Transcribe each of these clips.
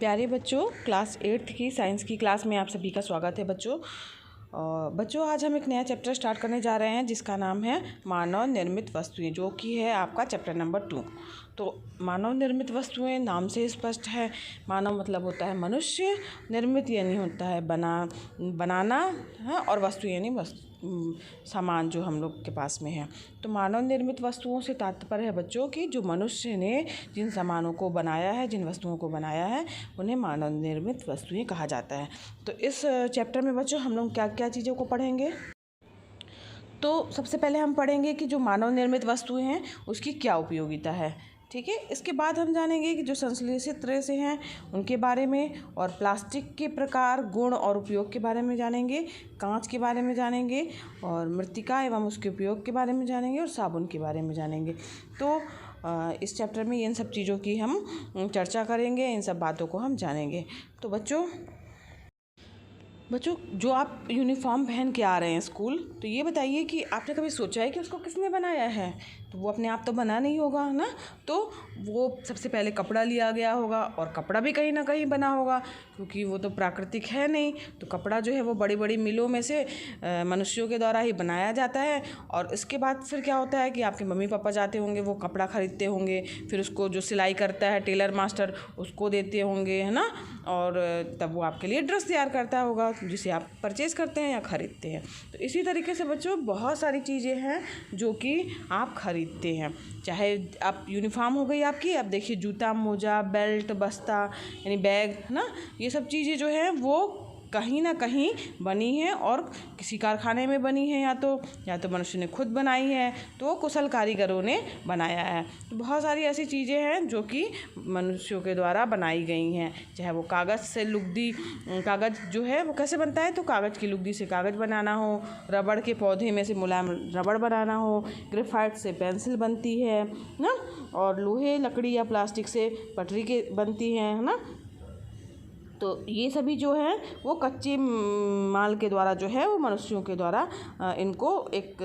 प्यारे बच्चों, class 8th की साइंस की क्लास में आप सभी का स्वागत है बच्चों। बच्चों आज हम एक नया चैप्टर स्टार्ट करने जा रहे हैं जिसका नाम है मानव निर्मित वस्तुएं, जो कि है आपका चैप्टर नंबर 2। तो मानव निर्मित वस्तुएं नाम से स्पष्ट है। मानव मतलब होता है मनुष्य, निर्मित यानी होता है बनाना है, और वस्तु यानी सामान जो हम लोग के पास में है। तो मानव निर्मित वस्तुओं से तात्पर्य है बच्चों कि जो मनुष्य ने जिन सामानों को बनाया है, जिन वस्तुओं को बनाया है, उन्हें मानव निर्मित वस्तुएं कहा जाता है। तो इस चैप्टर में बच्चों हम लोग क्या क्या चीज़ों को पढ़ेंगे। तो सबसे पहले हम पढ़ेंगे कि जो मानव निर्मित वस्तुएं हैं उसकी क्या उपयोगिता है, ठीक है। इसके बाद हम जानेंगे कि जो संश्लेषित रेशे हैं उनके बारे में, और प्लास्टिक के प्रकार, गुण और उपयोग के बारे में जानेंगे, कांच के बारे में जानेंगे, और मृत्तिका एवं उसके उपयोग के बारे में जानेंगे, और साबुन के बारे में जानेंगे। तो इस चैप्टर में इन सब चीज़ों की हम चर्चा करेंगे, इन सब बातों को हम जानेंगे। तो बच्चों जो आप यूनिफॉर्म पहन के आ रहे हैं स्कूल, तो ये बताइए कि आपने कभी सोचा है कि उसको किसने बनाया है। तो वो अपने आप तो बना नहीं होगा ना, तो वो सबसे पहले कपड़ा लिया गया होगा, और कपड़ा भी कहीं ना कहीं बना होगा, क्योंकि वो तो प्राकृतिक है नहीं। तो कपड़ा जो है वो बड़ी बड़ी मिलों में से मनुष्यों के द्वारा ही बनाया जाता है। और इसके बाद फिर क्या होता है कि आपके मम्मी पापा जाते होंगे, वो कपड़ा ख़रीदते होंगे, फिर उसको जो सिलाई करता है टेलर मास्टर उसको देते होंगे, है ना, और तब वो आपके लिए ड्रेस तैयार करता होगा जिसे आप परचेज़ करते हैं या ख़रीदते हैं। तो इसी तरीके से बच्चों बहुत सारी चीज़ें हैं जो कि आप ख़रीदते हैं, चाहे आप यूनिफॉर्म हो गई आपकी, अब देखिए जूता, मोजा, बेल्ट, बस्ता यानी बैग, है ना, ये सब चीज़ें जो हैं वो कहीं ना कहीं बनी हैं, और किसी कारखाने में बनी है, या तो मनुष्य ने खुद बनाई है, तो कुशल कारीगरों ने बनाया है। तो बहुत सारी ऐसी चीज़ें हैं जो कि मनुष्यों के द्वारा बनाई गई हैं, चाहे वो कागज़ से लुगदी, कागज़ जो है वो कैसे बनता है, तो कागज़ की लुगदी से कागज़ बनाना हो, रबड़ के पौधे में से मुलायम रबड़ बनाना हो, ग्रेफाइट से पेंसिल बनती है ना, और लोहे, लकड़ी या प्लास्टिक से पटरी के बनती हैं, है ना। तो ये सभी जो है वो कच्चे माल के द्वारा जो है वो मनुष्यों के द्वारा इनको एक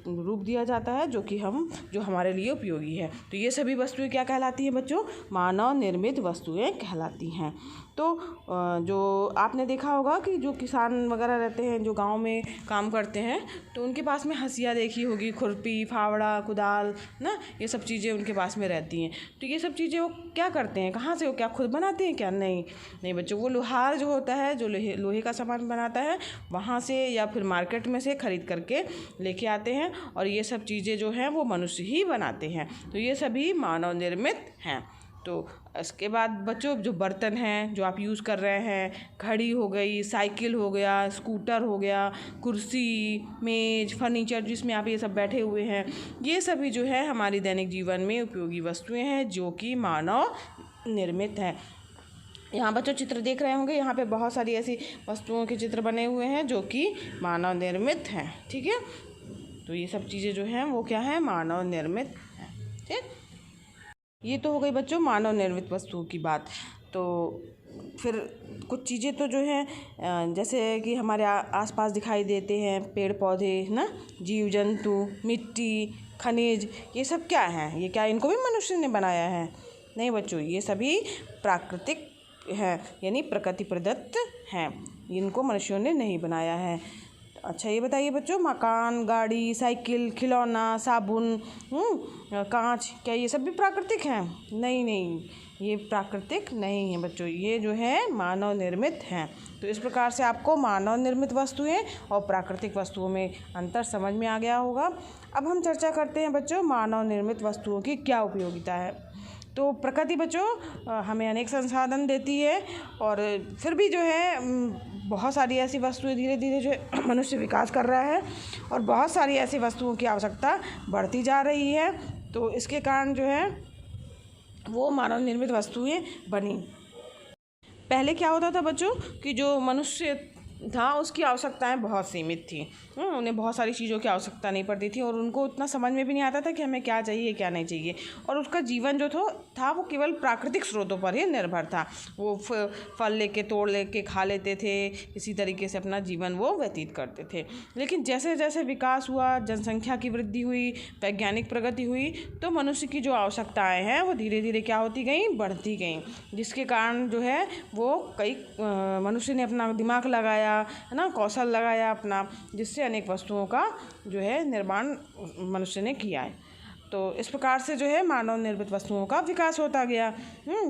रूप दिया जाता है जो हमारे लिए उपयोगी है। तो ये सभी वस्तुएं क्या कहलाती हैं बच्चों, मानव निर्मित वस्तुएं कहलाती हैं। तो जो आपने देखा होगा कि जो किसान वगैरह रहते हैं, जो गांव में काम करते हैं, तो उनके पास में हंसिया देखी होगी, खुरपी, फावड़ा, कुदाल ना, ये सब चीज़ें उनके पास में रहती हैं। तो ये सब चीज़ें वो क्या करते हैं, कहाँ से, वो क्या खुद बनाते हैं क्या, नहीं बच्चों, वो लोहार जो होता है, जो लोहे का सामान बनाता है, वहाँ से या फिर मार्केट में से ख़रीद करके लेके आते हैं, और ये सब चीज़ें जो हैं वो मनुष्य ही बनाते हैं। तो ये सभी मानव निर्मित हैं। तो इसके बाद बच्चों जो बर्तन हैं जो आप यूज़ कर रहे हैं, घड़ी हो गई, साइकिल हो गया, स्कूटर हो गया, कुर्सी, मेज़, फर्नीचर जिसमें आप ये सब बैठे हुए हैं, ये सभी जो है हमारी दैनिक जीवन में उपयोगी वस्तुएं हैं जो कि मानव निर्मित हैं। यहाँ बच्चों चित्र देख रहे होंगे, यहाँ पे बहुत सारी ऐसी वस्तुओं के चित्र बने हुए हैं जो कि मानव निर्मित हैं, ठीक है। तो ये सब चीज़ें जो हैं वो क्या है, मानव निर्मित हैं, ठीक। ये तो हो गई बच्चों मानव निर्मित वस्तुओं की बात। तो फिर कुछ चीज़ें तो जो हैं जैसे कि हमारे आसपास दिखाई देते हैं, पेड़ पौधे ना, जीव जंतु, मिट्टी, खनिज, ये सब क्या हैं, ये क्या इनको भी मनुष्य ने बनाया है, नहीं बच्चों, ये सभी प्राकृतिक हैं, यानी प्रकृति प्रदत्त हैं, इनको मनुष्यों ने नहीं बनाया है। अच्छा ये बताइए बच्चों, मकान, गाड़ी, साइकिल, खिलौना, साबुन, कांच, क्या ये सब भी प्राकृतिक हैं, नहीं, ये प्राकृतिक नहीं है बच्चों, ये जो है मानव निर्मित हैं। तो इस प्रकार से आपको मानव निर्मित वस्तुएं और प्राकृतिक वस्तुओं में अंतर समझ में आ गया होगा। अब हम चर्चा करते हैं बच्चों मानव निर्मित वस्तुओं की क्या उपयोगिता है। तो प्रकृति बच्चों हमें अनेक संसाधन देती है, और फिर भी जो है बहुत सारी ऐसी वस्तुएं धीरे धीरे जो है मनुष्य विकास कर रहा है, और बहुत सारी ऐसी वस्तुओं की आवश्यकता बढ़ती जा रही है। तो इसके कारण जो है वो मानव निर्मित वस्तुएं बनी। पहले क्या होता था बच्चों कि जो मनुष्य था उसकी आवश्यकताएं बहुत सीमित थी। उन्हें बहुत सारी चीज़ों की आवश्यकता नहीं पड़ती थी और उनको उतना समझ में भी नहीं आता था कि हमें क्या चाहिए क्या नहीं चाहिए। और उसका जीवन जो था वो केवल प्राकृतिक स्रोतों पर ही निर्भर था। वो फल लेके तोड़ लेके खा लेते थे, इसी तरीके से अपना जीवन वो व्यतीत करते थे। लेकिन जैसे जैसे विकास हुआ, जनसंख्या की वृद्धि हुई, वैज्ञानिक प्रगति हुई, तो मनुष्य की जो आवश्यकताएं हैं वो धीरे धीरे क्या होती गई, बढ़ती गई। जिसके कारण जो है वो कई मनुष्य ने अपना दिमाग लगाया, है ना, कौशल लगाया अपना, जिससे अनेक वस्तुओं का जो है निर्माण मनुष्य ने किया है। तो इस प्रकार से जो है मानव निर्मित वस्तुओं का विकास होता गया।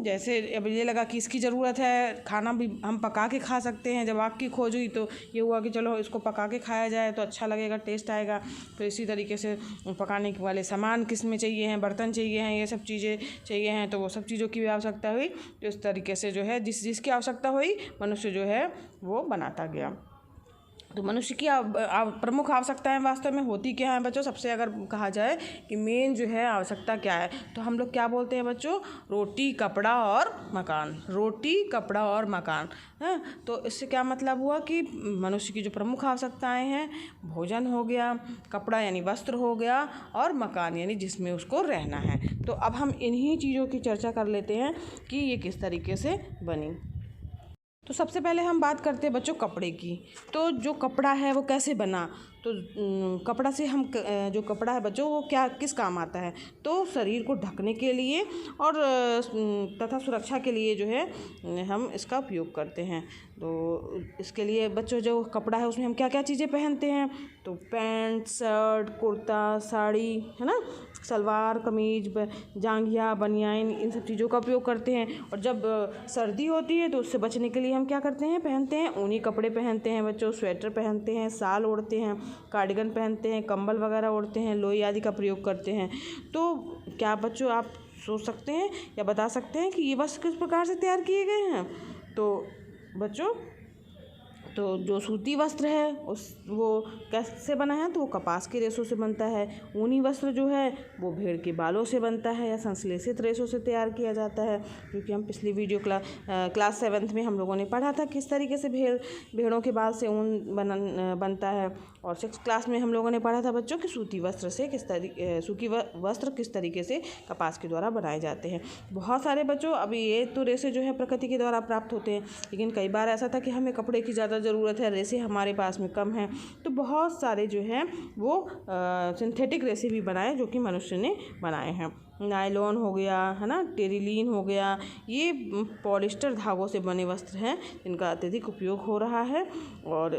जैसे अब ये लगा कि इसकी ज़रूरत है, खाना भी हम पका के खा सकते हैं। जब आग की खोज हुई तो ये हुआ कि चलो इसको पका के खाया जाए तो अच्छा लगेगा, टेस्ट आएगा। तो इसी तरीके से पकाने वाले सामान किस में चाहिए हैं, बर्तन चाहिए हैं, ये सब चीज़ें चाहिए हैं, तो वो सब चीज़ों की भी आवश्यकता हुई। तो इस तरीके से जो है जिसकी आवश्यकता हुई मनुष्य जो है वो बनाता गया। तो मनुष्य की प्रमुख आवश्यकताएं वास्तव में होती क्या हैं बच्चों? सबसे अगर कहा जाए कि मेन जो है आवश्यकता क्या है, तो हम लोग क्या बोलते हैं बच्चों? रोटी, कपड़ा और मकान। रोटी, कपड़ा और मकान है। तो इससे क्या मतलब हुआ कि मनुष्य की जो प्रमुख आवश्यकताएं हैं, भोजन हो गया, कपड़ा यानी वस्त्र हो गया, और मकान यानी जिसमें उसको रहना है। तो अब हम इन्हीं चीज़ों की चर्चा कर लेते हैं कि ये किस तरीके से बनी। तो सबसे पहले हम बात करते हैं बच्चों कपड़े की। तो जो कपड़ा है वो कैसे बना? तो कपड़ा से हम जो कपड़ा है बच्चों वो किस काम आता है? तो शरीर को ढकने के लिए और तथा सुरक्षा के लिए जो है हम इसका उपयोग करते हैं। तो इसके लिए बच्चों जो कपड़ा है उसमें हम क्या क्या चीज़ें पहनते हैं? तो पैंट, शर्ट, कुर्ता, साड़ी, है ना, सलवार कमीज, जांघिया, बनियान, इन सब चीज़ों का उपयोग करते हैं। और जब सर्दी होती है तो उससे बचने के लिए हम क्या करते हैं? पहनते हैं ऊनी कपड़े पहनते हैं बच्चों, स्वेटर पहनते हैं, शाल ओढ़ते हैं, कार्डिगन पहनते हैं, कंबल वगैरह ओढ़ते हैं, लोई आदि का प्रयोग करते हैं। तो क्या बच्चों आप सोच सकते हैं या बता सकते हैं कि ये वस्त्र किस प्रकार से तैयार किए गए हैं? तो बच्चों तो जो सूती वस्त्र है वो कैसे बना है? तो वो कपास के रेशों से बनता है। ऊनी वस्त्र जो है वो भेड़ के बालों से बनता है या संश्लेषित रेशों से तैयार किया जाता है, क्योंकि हम पिछली वीडियो क्लास 7th में हम लोगों ने पढ़ा था किस तरीके से भेड़ों के बाल से ऊन बनता है। और 6th क्लास में हम लोगों ने पढ़ा था बच्चों कि सूती वस्त्र किस तरीके से कपास के द्वारा बनाए जाते हैं। बहुत सारे बच्चों अभी ये तो रेशे जो है प्रकृति के द्वारा प्राप्त होते हैं, लेकिन कई बार ऐसा था कि हमें कपड़े की ज़्यादा ज़रूरत है, रेशे हमारे पास में कम हैं, तो बहुत सारे जो हैं वो सिंथेटिक रेशे भी बनाए जो कि मनुष्य ने बनाए हैं। नायलॉन हो गया, है ना, टेरिलीन हो गया, ये पॉलिस्टर धागों से बने वस्त्र हैं जिनका अत्यधिक उपयोग हो रहा है। और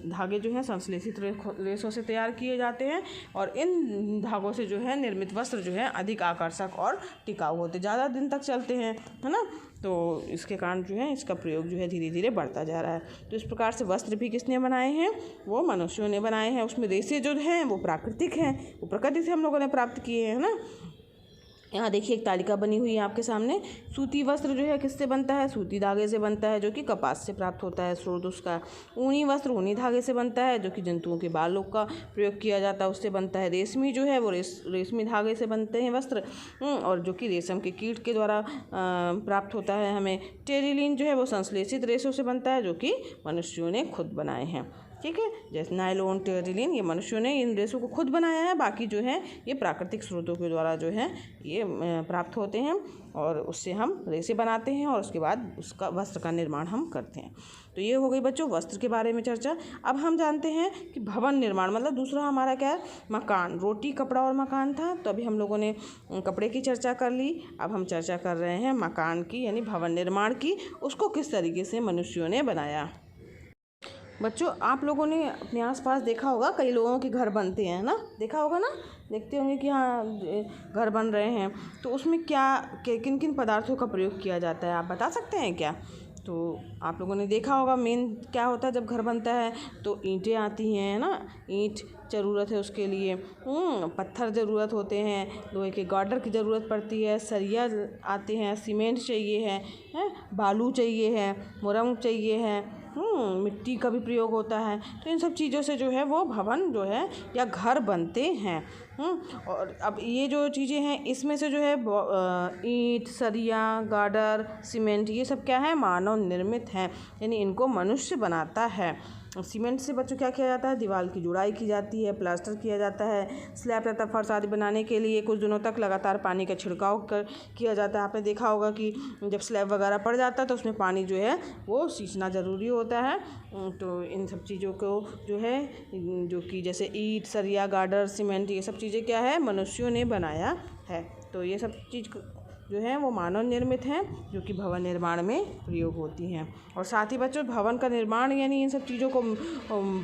धागे जो हैं संश्लेषित रेशों से तैयार किए जाते हैं और इन धागों से जो है निर्मित वस्त्र जो है अधिक आकर्षक और टिकाऊ होते, ज़्यादा दिन तक चलते हैं, है ना। तो इसके कारण जो है इसका प्रयोग जो है धीरे धीरे बढ़ता जा रहा है। तो इस प्रकार से वस्त्र भी किसने बनाए हैं? वो मनुष्यों ने बनाए हैं। उसमें रेशे जो हैं वो प्राकृतिक हैं, वो प्रकृति से हम लोगों ने प्राप्त किए हैं ना। यहाँ देखिए एक तालिका बनी हुई है आपके सामने। सूती वस्त्र जो है किससे बनता है? सूती धागे से बनता है जो कि कपास से प्राप्त होता है स्रोत उसका। ऊनी वस्त्र ऊनी धागे से बनता है जो कि जंतुओं के बालों का प्रयोग किया जाता है उससे बनता है। रेशमी जो है वो रेशमी धागे से बनते हैं वस्त्र, और जो कि रेशम के कीट के द्वारा प्राप्त होता है हमें। टेरिलीन जो है वो संश्लेषित रेशों से बनता है जो कि मनुष्यों ने खुद बनाए हैं, ठीक है। जैसे नायलॉन, टेरिलीन, ये मनुष्यों ने इन रेशों को खुद बनाया है, बाकी जो है ये प्राकृतिक स्रोतों के द्वारा जो है ये प्राप्त होते हैं और उससे हम रेशे बनाते हैं और उसके बाद उसका वस्त्र का निर्माण हम करते हैं। तो ये हो गई बच्चों वस्त्र के बारे में चर्चा। अब हम जानते हैं कि भवन निर्माण मतलब दूसरा हमारा क्या है? मकान। रोटी, कपड़ा और मकान था, तो अभी हम लोगों ने कपड़े की चर्चा कर ली। अब हम चर्चा कर रहे हैं मकान की यानी भवन निर्माण की। उसको किस तरीके से मनुष्यों ने बनाया। बच्चों आप लोगों ने अपने आसपास देखा होगा, कई लोगों के घर बनते हैं ना, देखा होगा ना, देखते होंगे कि हाँ घर बन रहे हैं, तो उसमें किन किन पदार्थों का प्रयोग किया जाता है, आप बता सकते हैं क्या? तो आप लोगों ने देखा होगा मेन क्या होता है जब घर बनता है, तो ईंटें आती हैं ना, ईंट ज़रूरत है उसके लिए, पत्थर ज़रूरत होते हैं, लोहे के गार्डर की ज़रूरत पड़ती है, सरिया आते हैं, सीमेंट चाहिए है, बालू चाहिए है, मुरम चाहिए है, मिट्टी का भी प्रयोग होता है। तो इन सब चीज़ों से जो है वो भवन जो है या घर बनते हैं। और अब ये जो चीज़ें हैं इसमें से जो है ईंट, सरिया, गार्डर, सीमेंट, ये सब क्या है, मानव निर्मित हैं, यानी इनको मनुष्य बनाता है। सीमेंट से बच्चों क्या किया जाता है, दीवार की जुड़ाई की जाती है, प्लास्टर किया जाता है, स्लैब तथा फर्श आदि बनाने के लिए कुछ दिनों तक लगातार पानी का छिड़काव किया जाता है। आपने देखा होगा कि जब स्लैब वगैरह पड़ जाता है तो उसमें पानी जो है वो सींचना ज़रूरी होता है। तो इन सब चीज़ों को जो है, जो कि जैसे ईंट, सरिया, गार्डर, सीमेंट, ये सब चीज़ें क्या है, मनुष्यों ने बनाया है। तो ये सब चीज़ जो है वो मानव निर्मित हैं, जो कि भवन निर्माण में प्रयोग होती हैं। और साथ ही बच्चों, भवन का निर्माण यानी इन सब चीज़ों को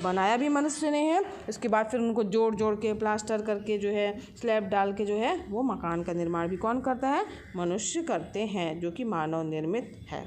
बनाया भी मनुष्य ने है। इसके बाद फिर उनको जोड़ जोड़ के, प्लास्टर करके जो है, स्लैब डाल के जो है वो मकान का निर्माण भी कौन करता है, मनुष्य करते हैं, जो कि मानव निर्मित है।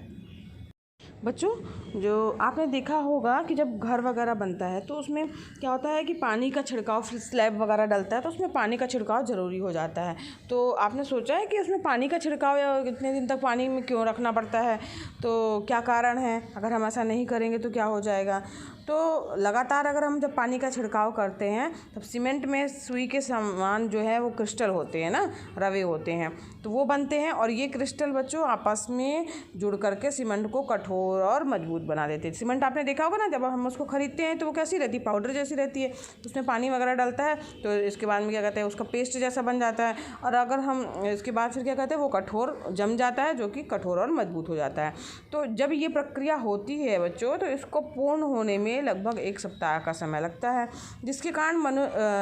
बच्चों, जो आपने देखा होगा कि जब घर वगैरह बनता है तो उसमें क्या होता है कि पानी का छिड़काव, स्लैब वगैरह डलता है तो उसमें पानी का छिड़काव ज़रूरी हो जाता है। तो आपने सोचा है कि उसमें पानी का छिड़काव या इतने दिन तक पानी में क्यों रखना पड़ता है, तो क्या कारण है, अगर हम ऐसा नहीं करेंगे तो क्या हो जाएगा। तो लगातार अगर हम जब पानी का छिड़काव करते हैं तब सीमेंट में सुई के समान जो है वो क्रिस्टल होते हैं ना, रवे होते हैं, तो वो बनते हैं। और ये क्रिस्टल बच्चों आपस में जुड़ करके सीमेंट को कठोर और मजबूत बना देते हैं। सीमेंट आपने देखा होगा ना, जब हम उसको खरीदते हैं तो वो कैसी रहती है, पाउडर जैसी रहती है। उसमें पानी वगैरह डलता है तो इसके बाद में क्या कहते हैं, उसका पेस्ट जैसा बन जाता है। और अगर हम इसके बाद फिर क्या कहते हैं, वो कठोर जम जाता है, जो कि कठोर और मजबूत हो जाता है। तो जब ये प्रक्रिया होती है बच्चों, तो इसको पूर्ण होने में लगभग 1 सप्ताह का समय लगता है, जिसके कारण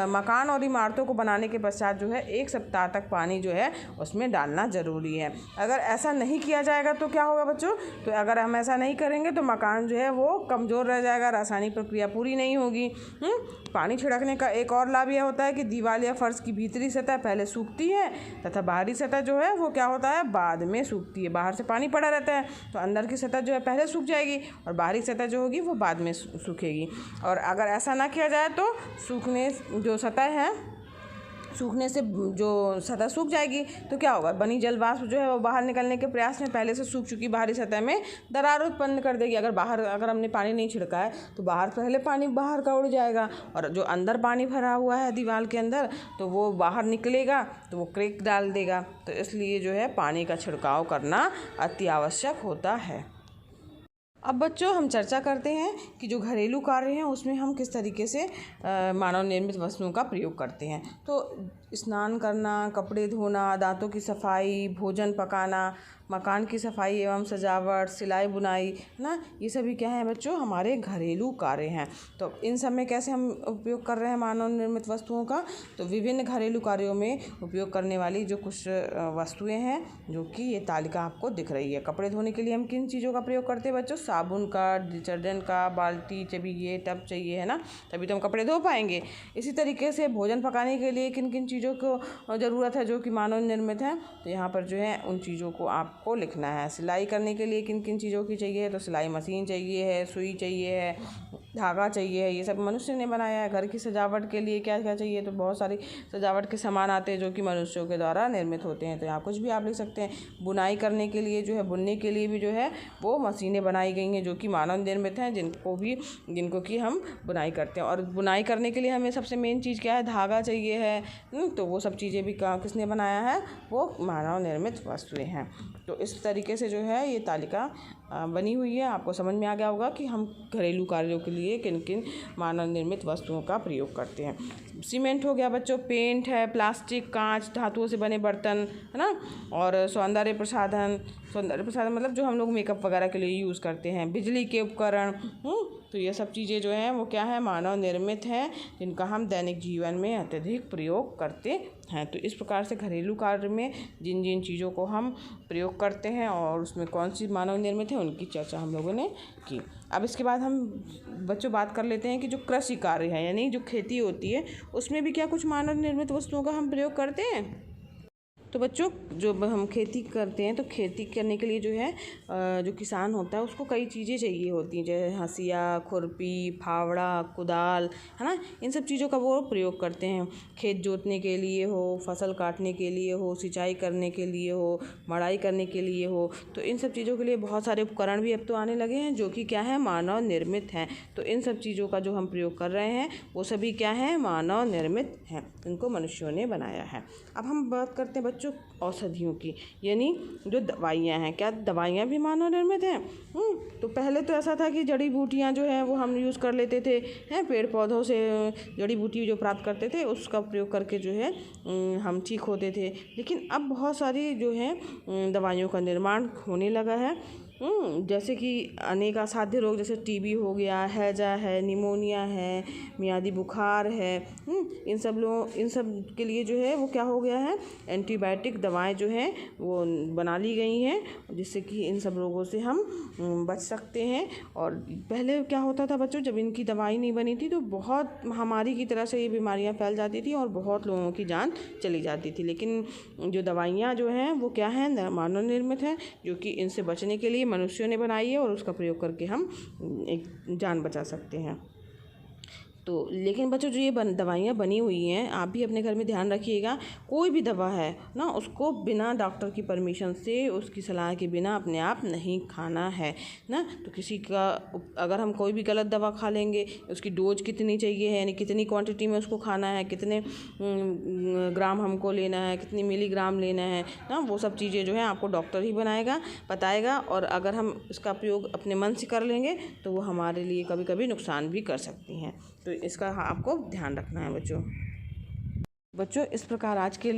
मकान और इमारतों को बनाने के पश्चात जो है 1 सप्ताह तक पानी जो है उसमें डालना ज़रूरी है। अगर ऐसा नहीं किया जाएगा तो क्या होगा बच्चों, तो अगर हम ऐसा नहीं करेंगे तो मकान जो है वो कमज़ोर रह जाएगा, रासायनिक प्रक्रिया पूरी नहीं होगी। पानी छिड़कने का एक और लाभ यह होता है कि दीवार या फर्श की भीतरी सतह पहले सूखती है तथा बाहरी सतह जो है वो क्या होता है, बाद में सूखती है। बाहर से पानी पड़ा रहता है तो अंदर की सतह जो है पहले सूख जाएगी और बाहरी सतह जो होगी वो बाद में सूखेगी। और अगर ऐसा ना किया जाए तो सूखने से जो सतह सूख जाएगी तो क्या होगा, बनी जल वाष्प जो है वो बाहर निकलने के प्रयास में पहले से सूख चुकी बाहरी सतह में दरार उत्पन्न कर देगी। अगर हमने पानी नहीं छिड़का है तो पहले पानी बाहर का उड़ जाएगा, और जो अंदर पानी भरा हुआ है दीवार के अंदर तो वो बाहर निकलेगा तो वो क्रैक डाल देगा। तो इसलिए जो है पानी का छिड़काव करना अति आवश्यक होता है। अब बच्चों, हम चर्चा करते हैं कि जो घरेलू कार्य हैं उसमें हम किस तरीके से मानव निर्मित वस्तुओं का प्रयोग करते हैं। तो स्नान करना, कपड़े धोना, दांतों की सफाई, भोजन पकाना, मकान की सफाई एवं सजावट, सिलाई बुनाई, है ना, ये सभी क्या हैं बच्चों, हमारे घरेलू कार्य हैं। तो इन सब में कैसे हम उपयोग कर रहे हैं मानव निर्मित वस्तुओं का, तो विभिन्न घरेलू कार्यों में उपयोग करने वाली जो कुछ वस्तुएं हैं, जो कि ये तालिका आपको दिख रही है। कपड़े धोने के लिए हम किन चीज़ों का प्रयोग करते हैं बच्चों, साबुन का, डिटर्जेंट का, बाल्टी चाहिए, टब चाहिए, है ना, तभी तो हम कपड़े धो पाएंगे। इसी तरीके से भोजन पकाने के लिए किन किन चीज़ों को ज़रूरत है जो कि मानव निर्मित है, तो यहाँ पर जो है उन चीज़ों को आपको लिखना है। सिलाई करने के लिए किन किन चीज़ों की चाहिए, तो सिलाई मशीन चाहिए है, सुई चाहिए है, धागा चाहिए है, ये सब मनुष्य ने बनाया है। घर की सजावट के लिए क्या क्या चाहिए, तो बहुत सारी सजावट के सामान आते हैं जो कि मनुष्यों के द्वारा निर्मित होते हैं, तो यहाँ कुछ भी आप लिख सकते हैं। बुनाई करने के लिए जो है, बुनने के लिए भी जो है वो मशीनें बनाई गई हैं जो कि मानव निर्मित हैं, जिनको कि हम बुनाई करते हैं। और बुनाई करने के लिए हमें सबसे मेन चीज़ क्या है, धागा चाहिए है। तो वो सब चीज़ें भी किसने बनाया है, वो मानव निर्मित वस्तुएं हैं। तो इस तरीके से जो है ये तालिका बनी हुई है। आपको समझ में आ गया होगा कि हम घरेलू कार्यों के लिए किन किन मानव निर्मित वस्तुओं का प्रयोग करते हैं। सीमेंट हो गया बच्चों, पेंट है, प्लास्टिक, कांच, धातुओं से बने बर्तन, है ना, और सौंदर्य प्रसाधन मतलब जो हम लोग मेकअप वगैरह के लिए यूज़ करते हैं, बिजली के उपकरण, तो ये सब चीज़ें जो हैं वो क्या है, मानव निर्मित हैं, जिनका हम दैनिक जीवन में अत्यधिक प्रयोग करते हैं। तो इस प्रकार से घरेलू कार्य में जिन जिन चीज़ों को हम प्रयोग करते हैं और उसमें कौन सी मानव निर्मित है, उनकी चर्चा हम लोगों ने की। अब इसके बाद हम बच्चों बात कर लेते हैं कि जो कृषि कार्य है, यानी जो खेती होती है, उसमें भी क्या कुछ मानव निर्मित वस्तुओं का हम प्रयोग करते हैं। तो बच्चों जब हम खेती करते हैं तो खेती करने के लिए जो है जो किसान होता है उसको कई चीज़ें चाहिए होती हैं, जैसे हंसिया, खुरपी, फावड़ा, कुदाल, है ना। इन सब चीज़ों का वो प्रयोग करते हैं। खेत जोतने के लिए हो, फसल काटने के लिए हो, सिंचाई करने के लिए हो, मड़ाई करने के लिए हो, तो इन सब चीज़ों के लिए बहुत सारे उपकरण भी अब तो आने लगे हैं जो कि क्या है, मानव निर्मित हैं। तो इन सब चीज़ों का जो हम प्रयोग कर रहे हैं वो सभी क्या है, मानव निर्मित हैं, इनको मनुष्यों ने बनाया है। अब हम बात करते हैं बच्चों औषधियों की, यानी जो दवाइयाँ हैं, क्या दवाइयाँ भी मानव निर्मित हैं? तो पहले तो ऐसा था कि जड़ी बूटियाँ जो है वो हम यूज़ कर लेते थे, हैं, पेड़ पौधों से जड़ी बूटी जो प्राप्त करते थे उसका प्रयोग करके जो है हम ठीक होते थे। लेकिन अब बहुत सारी जो है दवाइयों का निर्माण होने लगा है, जैसे कि अनेक असाध्य रोग, जैसे टीबी हो गया, हैजा है, निमोनिया है, मियादी बुखार है, इन सब के लिए जो है वो क्या हो गया है, एंटीबायोटिक दवाएं जो हैं वो बना ली गई हैं, जिससे कि इन सब रोगों से हम बच सकते हैं। और पहले क्या होता था बच्चों, जब इनकी दवाई नहीं बनी थी तो बहुत महामारी की तरह से ये बीमारियां फैल जाती थी और बहुत लोगों की जान चली जाती थी। लेकिन जो दवाइयाँ जो हैं वो क्या है, मानव निर्मित हैं, जो कि इनसे बचने के लिए मनुष्यों ने बनाई है और उसका प्रयोग करके हम एक जान बचा सकते हैं। तो लेकिन बच्चों जो ये दवाइयाँ बनी हुई हैं, आप भी अपने घर में ध्यान रखिएगा, कोई भी दवा है ना उसको बिना डॉक्टर की परमिशन से, उसकी सलाह के बिना अपने आप नहीं खाना है ना। तो किसी का अगर हम कोई भी गलत दवा खा लेंगे, उसकी डोज कितनी चाहिए है, यानी कितनी क्वांटिटी में उसको खाना है, कितने ग्राम हमको लेना है, कितनी मिलीग्राम लेना है ना, वो सब चीज़ें जो है आपको डॉक्टर ही बताएगा। और अगर हम इसका प्रयोग अपने मन से कर लेंगे तो वो हमारे लिए कभी कभी नुकसान भी कर सकती हैं। तो इसका आपको ध्यान रखना है बच्चों। इस प्रकार आज की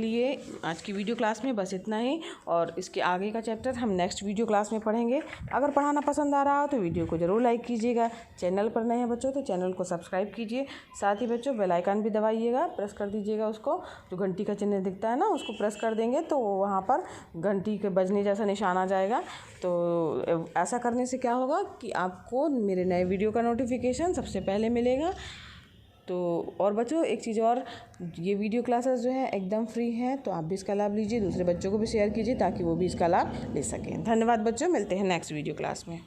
वीडियो क्लास में बस इतना ही, और इसके आगे का चैप्टर हम नेक्स्ट वीडियो क्लास में पढ़ेंगे। अगर पढ़ाना पसंद आ रहा हो तो वीडियो को ज़रूर लाइक कीजिएगा। चैनल पर नए हैं बच्चों तो चैनल को सब्सक्राइब कीजिए। साथ ही बच्चों बेल आइकन भी दबाइएगा, प्रेस कर दीजिएगा उसको, जो घंटी का चिन्ह दिखता है ना उसको प्रेस कर देंगे तो वहाँ पर घंटी के बजने जैसा निशान आ जाएगा। तो ऐसा करने से क्या होगा कि आपको मेरे नए वीडियो का नोटिफिकेशन सबसे पहले मिलेगा। तो और बच्चों एक चीज़ और, ये वीडियो क्लासेस जो है एकदम फ्री हैं, तो आप भी इसका लाभ लीजिए, दूसरे बच्चों को भी शेयर कीजिए ताकि वो भी इसका लाभ ले सकें। धन्यवाद बच्चों, मिलते हैं नेक्स्ट वीडियो क्लास में।